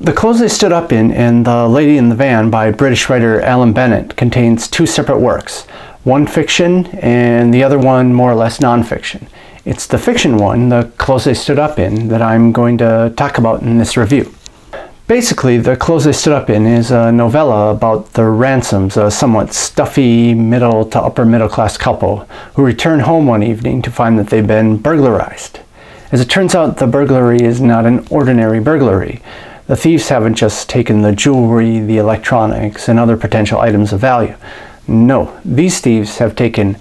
The Clothes They Stood Up In and The Lady in the Van by British writer Alan Bennett contains two separate works, one fiction and the other one more or less non-fiction. It's the fiction one, The Clothes They Stood Up In, that I'm going to talk about in this review. Basically, The Clothes They Stood Up In is a novella about the Ransoms, a somewhat stuffy middle to upper middle class couple who return home one evening to find that they've been burglarized. As it turns out, the burglary is not an ordinary burglary. The thieves haven't just taken the jewelry, the electronics, and other potential items of value. No, these thieves have taken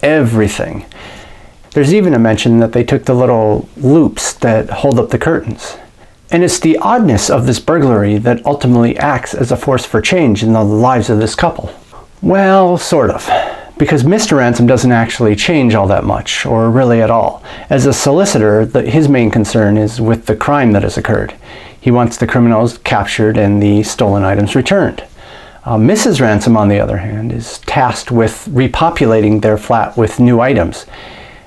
everything. There's even a mention that they took the little loops that hold up the curtains. And it's the oddness of this burglary that ultimately acts as a force for change in the lives of this couple. Well, sort of. Because Mr. Ransom doesn't actually change all that much, or really at all. As a solicitor, his main concern is with the crime that has occurred. He wants the criminals captured and the stolen items returned. Mrs. Ransom, on the other hand, is tasked with repopulating their flat with new items.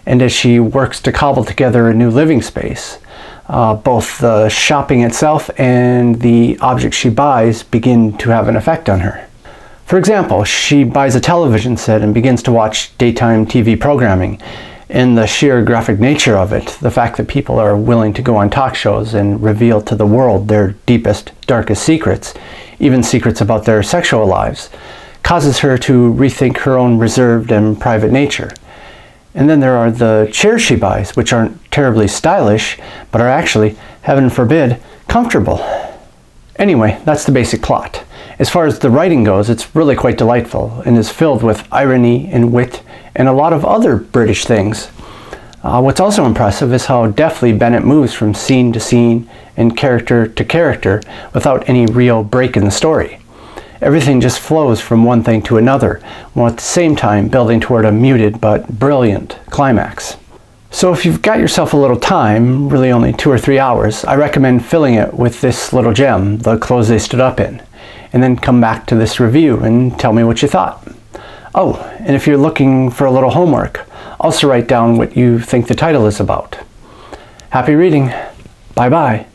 And as she works to cobble together a new living space, both the shopping itself and the objects she buys begin to have an effect on her. For example, she buys a television set and begins to watch daytime TV programming. And the sheer graphic nature of it, the fact that people are willing to go on talk shows and reveal to the world their deepest, darkest secrets, even secrets about their sexual lives, causes her to rethink her own reserved and private nature. And then there are the chairs she buys, which aren't terribly stylish, but are actually, heaven forbid, comfortable. Anyway, that's the basic plot. As far as the writing goes, it's really quite delightful and is filled with irony and wit and a lot of other British things. What's also impressive is how deftly Bennett moves from scene to scene and character to character without any real break in the story. Everything just flows from one thing to another, while at the same time building toward a muted but brilliant climax. So if you've got yourself a little time, really only 2 or 3 hours, I recommend filling it with this little gem, The Clothes They Stood Up In, and then come back to this review and tell me what you thought. Oh, and if you're looking for a little homework, also write down what you think the title is about. Happy reading. Bye-bye.